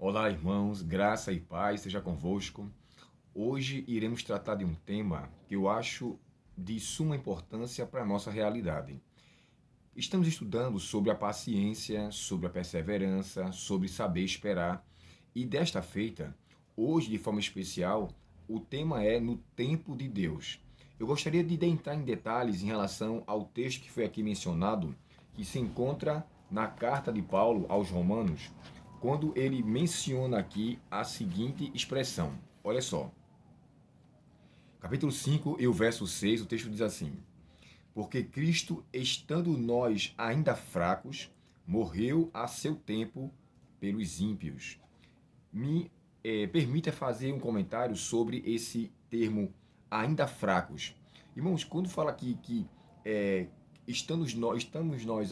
Olá, irmãos, graça e paz seja convosco. Hoje iremos tratar de um tema que eu acho de suma importância para a nossa realidade. Estamos estudando sobre a paciência, sobre a perseverança, sobre saber esperar. E desta feita, hoje de forma especial, o tema é no tempo de Deus. Eu gostaria de entrar em detalhes em relação ao texto que foi aqui mencionado, que se encontra na carta de Paulo aos Romanos, quando ele menciona aqui a seguinte expressão. Olha só, capítulo 5 e o verso 6, o texto diz assim: porque Cristo, estando nós ainda fracos, morreu a seu tempo pelos ímpios. Me permita fazer um comentário sobre esse termo ainda fracos. Irmãos, quando fala aqui que estando nós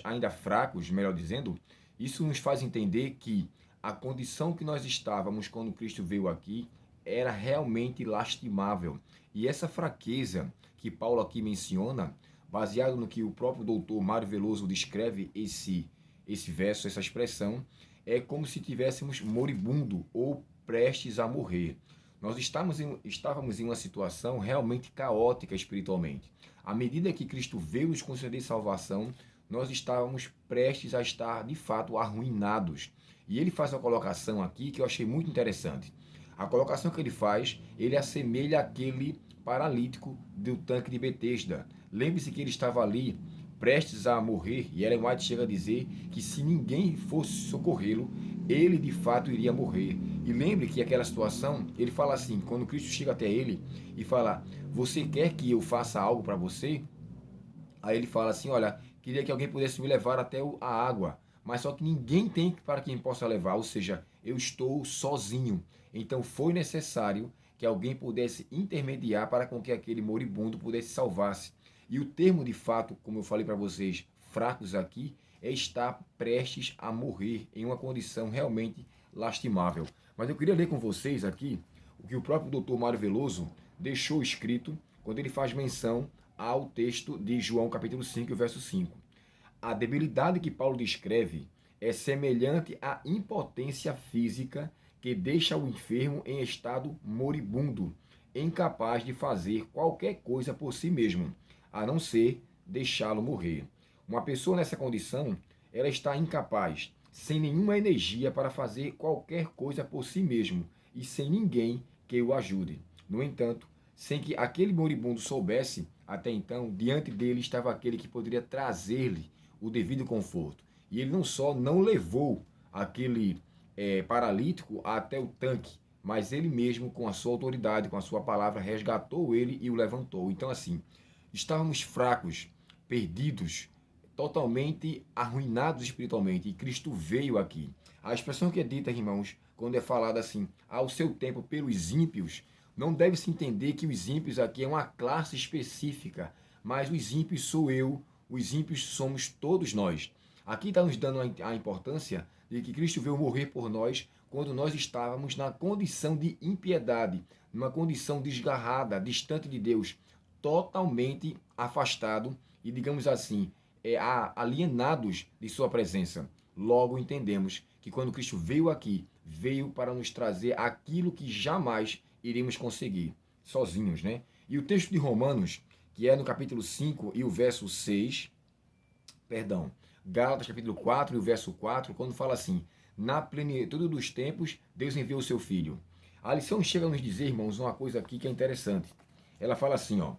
ainda fracos, melhor dizendo, isso nos faz entender que a condição que nós estávamos quando Cristo veio aqui era realmente lastimável. E essa fraqueza que Paulo aqui menciona, baseado no que o próprio doutor Mário Veloso descreve esse verso, essa expressão, é como se tivéssemos moribundo ou prestes a morrer. Nós estávamos em uma situação realmente caótica espiritualmente. À medida que Cristo veio nos conceder salvação, nós estávamos prestes a estar, de fato, arruinados. E ele faz uma colocação aqui que eu achei muito interessante. A colocação que ele faz, ele assemelha aquele paralítico do tanque de Betesda. Lembre-se que ele estava ali prestes a morrer, e Ellen White chega a dizer que se ninguém fosse socorrê-lo, ele de fato iria morrer. E lembre que aquela situação, ele fala assim, quando Cristo chega até ele e fala: você quer que eu faça algo para você? Aí ele fala assim: olha, queria que alguém pudesse me levar até a água, mas só que ninguém tem para quem possa levar, ou seja, eu estou sozinho. Então foi necessário que alguém pudesse intermediar para com que aquele moribundo pudesse salvar-se. E o termo de fato, como eu falei para vocês, fracos aqui, é estar prestes a morrer em uma condição realmente lastimável. Mas eu queria ler com vocês aqui o que o próprio Dr. Mário Veloso deixou escrito quando ele faz menção ao texto de João capítulo 5, verso 5. A debilidade que Paulo descreve é semelhante à impotência física que deixa o enfermo em estado moribundo, incapaz de fazer qualquer coisa por si mesmo, a não ser deixá-lo morrer. Uma pessoa nessa condição, ela está incapaz, sem nenhuma energia para fazer qualquer coisa por si mesmo e sem ninguém que o ajude. No entanto, sem que aquele moribundo soubesse, até então, diante dele estava aquele que poderia trazer-lhe o devido conforto. E ele não só não levou aquele paralítico até o tanque, mas ele mesmo, com a sua autoridade, com a sua palavra, resgatou ele e o levantou. Então, assim, estávamos fracos, perdidos, totalmente arruinados espiritualmente, e Cristo veio aqui. A expressão que é dita, irmãos, quando é falada assim, ao seu tempo pelos ímpios, não deve se entender que os ímpios aqui é uma classe específica, mas os ímpios sou eu, os ímpios somos todos nós. Aqui está nos dando a importância de que Cristo veio morrer por nós quando nós estávamos na condição de impiedade, numa condição desgarrada, distante de Deus, totalmente afastado e, digamos assim, alienados de sua presença. Logo entendemos que quando Cristo veio aqui, veio para nos trazer aquilo que jamais iríamos conseguir sozinhos, né? E o texto de Romanos, que é no capítulo 5 e o verso 6, perdão, Gálatas capítulo 4 e o verso 4, quando fala assim: na plenitude dos tempos, Deus enviou o seu Filho. A lição chega a nos dizer, irmãos, uma coisa aqui que é interessante. Ela fala assim, ó,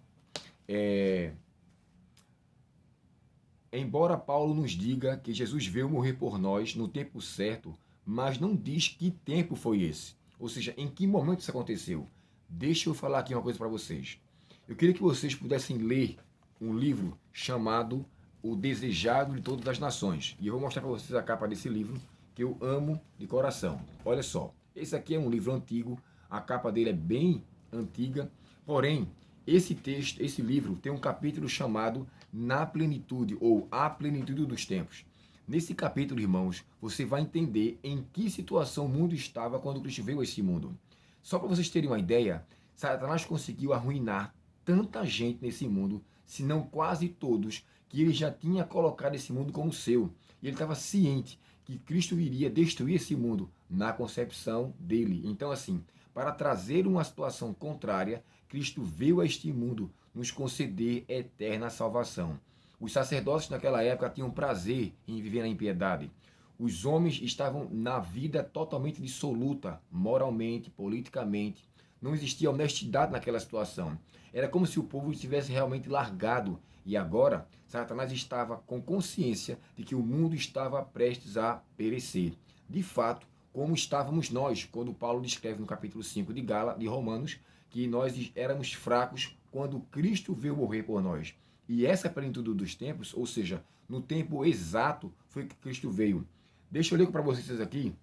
embora Paulo nos diga que Jesus veio morrer por nós no tempo certo, mas não diz que tempo foi esse. Ou seja, em que momento isso aconteceu. Deixa eu falar aqui uma coisa para vocês. Eu queria que vocês pudessem ler um livro chamado O Desejado de Todas as Nações. E eu vou mostrar para vocês a capa desse livro, que eu amo de coração. Olha só, esse aqui é um livro antigo, a capa dele é bem antiga, porém, esse livro tem um capítulo chamado Na Plenitude, ou A Plenitude dos Tempos. Nesse capítulo, irmãos, você vai entender em que situação o mundo estava quando Cristo veio a esse mundo. Só para vocês terem uma ideia, Satanás conseguiu arruinar tanta gente nesse mundo, se não quase todos, que ele já tinha colocado esse mundo como seu. E ele estava ciente que Cristo iria destruir esse mundo na concepção dele. Então, assim, para trazer uma situação contrária, Cristo veio a este mundo nos conceder eterna salvação. Os sacerdotes naquela época tinham prazer em viver na impiedade. Os homens estavam na vida totalmente dissoluta, moralmente, politicamente. Não existia honestidade naquela situação. Era como se o povo estivesse realmente largado. E agora, Satanás estava com consciência de que o mundo estava prestes a perecer. De fato, como estávamos nós, quando Paulo descreve no capítulo 5 de Romanos, que nós éramos fracos quando Cristo veio morrer por nós. E essa plenitude dos tempos, ou seja, no tempo exato, foi que Cristo veio. Deixa eu ler para vocês aqui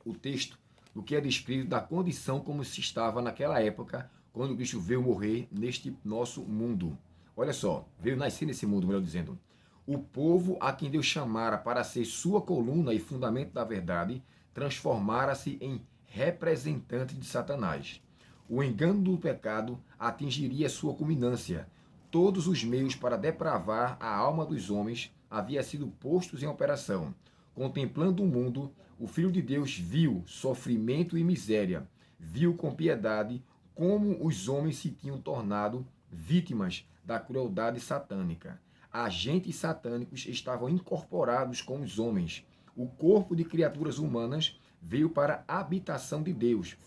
o texto do que é descrito da condição como se estava naquela época, quando Cristo veio morrer neste nosso mundo. Olha só, veio nascer nesse mundo, melhor dizendo. O povo a quem Deus chamara para ser sua coluna e fundamento da verdade, transformara-se em representante de Satanás. O engano do pecado atingiria sua culminância. Todos os meios para depravar a alma dos homens haviam sido postos em operação. Contemplando o mundo, o Filho de Deus viu sofrimento e miséria, viu com piedade como os homens se tinham tornado vítimas da crueldade satânica. Agentes satânicos estavam incorporados com os homens. O corpo de criaturas humanas veio para a habitação de Deus,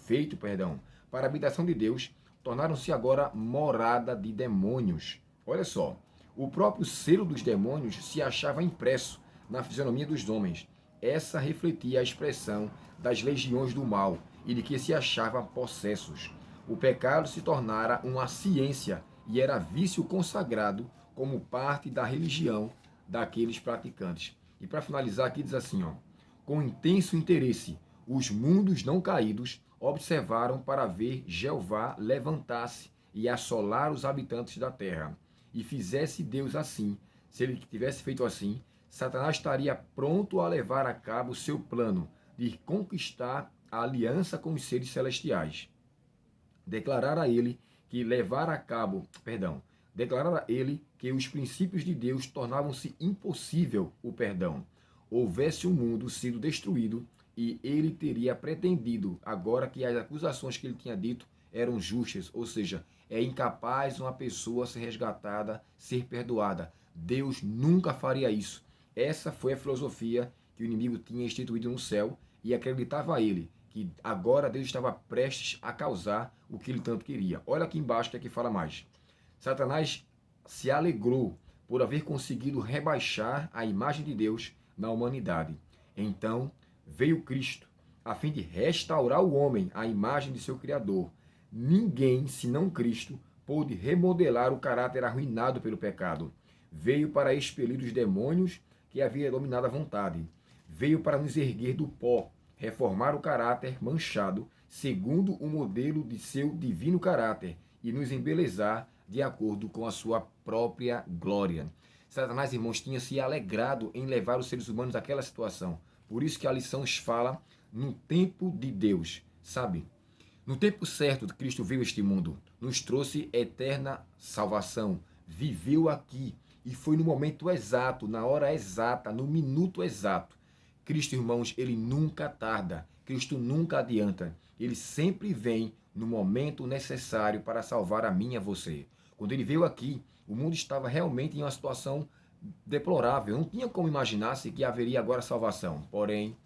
para a habitação de Deus, tornaram-se agora morada de demônios. Olha só, o próprio selo dos demônios se achava impresso na fisionomia dos homens. Essa refletia a expressão das legiões do mal e de que se achavam possessos. O pecado se tornara uma ciência e era vício consagrado como parte da religião daqueles praticantes. E para finalizar aqui diz assim, ó: com intenso interesse, os mundos não caídos observaram para ver Jeová levantar-se e assolar os habitantes da terra. E fizesse Deus assim, se ele tivesse feito assim, Satanás estaria pronto a levar a cabo o seu plano de conquistar a aliança com os seres celestiais. Declarar a ele que os princípios de Deus tornavam-se impossível o perdão. Houvesse o mundo sido destruído e ele teria pretendido, agora que as acusações que ele tinha dito eram justas, ou seja, é incapaz uma pessoa ser resgatada, ser perdoada. Deus nunca faria isso. Essa foi a filosofia que o inimigo tinha instituído no céu e acreditava a ele que agora Deus estava prestes a causar o que ele tanto queria. Olha aqui embaixo que aqui fala mais. Satanás se alegrou por haver conseguido rebaixar a imagem de Deus na humanidade. Então veio Cristo, a fim de restaurar o homem à imagem de seu Criador. Ninguém, senão Cristo, pôde remodelar o caráter arruinado pelo pecado. Veio para expelir os demônios que havia dominado a vontade. Veio para nos erguer do pó, reformar o caráter manchado, segundo o modelo de seu divino caráter, e nos embelezar de acordo com a sua própria glória. Satanás, irmãos, tinha se alegrado em levar os seres humanos àquela situação. Por isso que a lição fala no tempo de Deus, sabe? No tempo certo, Cristo veio a este mundo, nos trouxe eterna salvação, viveu aqui e foi no momento exato, na hora exata, no minuto exato. Cristo, irmãos, ele nunca tarda, Cristo nunca adianta, ele sempre vem no momento necessário para salvar a mim e a você. Quando ele veio aqui, o mundo estava realmente em uma situação deplorável, não tinha como imaginar-se que haveria agora salvação. Porém,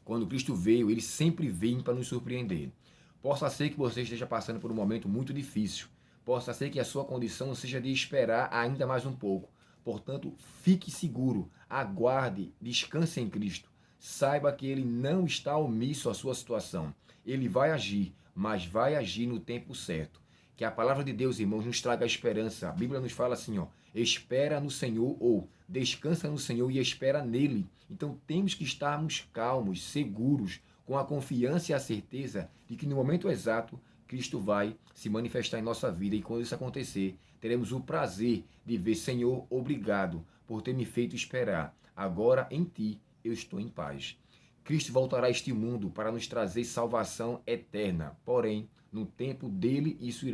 quando Cristo veio, ele sempre vem para nos surpreender. Possa ser que você esteja passando por um momento muito difícil. Possa ser que a sua condição seja de esperar ainda mais um pouco. Portanto, fique seguro, aguarde, descanse em Cristo. Saiba que ele não está omisso à sua situação. Ele vai agir, mas vai agir no tempo certo. Que a palavra de Deus, irmãos, nos traga a esperança. A Bíblia nos fala assim, ó: espera no Senhor, ou descansa no Senhor e espera nele. Então temos que estarmos calmos, seguros, com a confiança e a certeza de que no momento exato Cristo vai se manifestar em nossa vida, e quando isso acontecer, teremos o prazer de ver: Senhor, obrigado por ter me feito esperar. Agora em ti eu estou em paz. Cristo voltará a este mundo para nos trazer salvação eterna. Porém, no tempo dele isso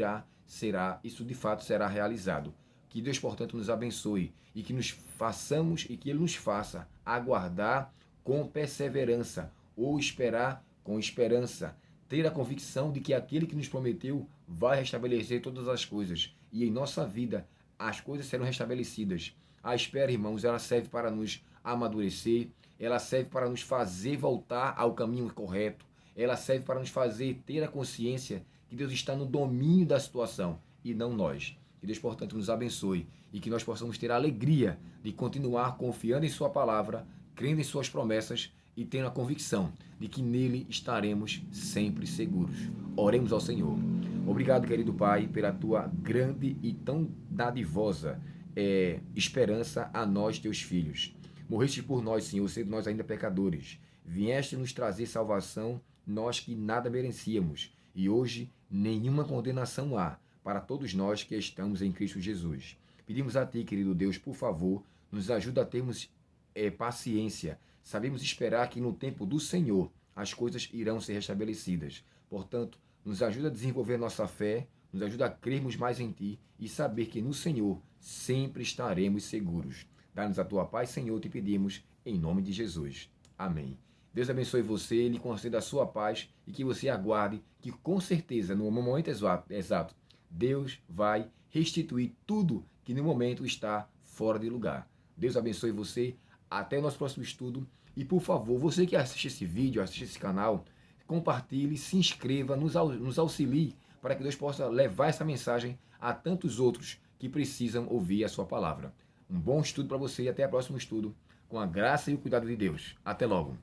de fato será realizado. Que Deus, portanto, nos abençoe e que nos façamos e que ele nos faça aguardar com perseverança, ou esperar com esperança. Ter a convicção de que aquele que nos prometeu vai restabelecer todas as coisas. E em nossa vida, as coisas serão restabelecidas. A espera, irmãos, ela serve para nos amadurecer, ela serve para nos fazer voltar ao caminho correto, ela serve para nos fazer ter a consciência que Deus está no domínio da situação e não nós. Que Deus, portanto, nos abençoe e que nós possamos ter a alegria de continuar confiando em Sua palavra, crendo em Suas promessas e tendo a convicção de que nele estaremos sempre seguros. Oremos ao Senhor. Obrigado, querido Pai, pela Tua grande e tão dadivosa esperança a nós, Teus filhos. Morreste por nós, Senhor, sendo nós ainda pecadores. Vieste nos trazer salvação, nós que nada merecíamos. E hoje nenhuma condenação há para todos nós que estamos em Cristo Jesus. Pedimos a Ti, querido Deus, por favor, nos ajuda a termos paciência. Sabemos esperar que no tempo do Senhor as coisas irão ser restabelecidas. Portanto, nos ajuda a desenvolver nossa fé, nos ajuda a crermos mais em Ti e saber que no Senhor sempre estaremos seguros. Dá-nos a Tua paz, Senhor, te pedimos, em nome de Jesus. Amém. Deus abençoe você, lhe conceda a sua paz e que você aguarde que, com certeza, no momento exato, Deus vai restituir tudo que no momento está fora de lugar. Deus abençoe você. Até o nosso próximo estudo. E, por favor, você que assiste esse vídeo, assiste esse canal, compartilhe, se inscreva, nos auxilie para que Deus possa levar essa mensagem a tantos outros que precisam ouvir a sua palavra. Um bom estudo para você e até o próximo estudo, com a graça e o cuidado de Deus. Até logo.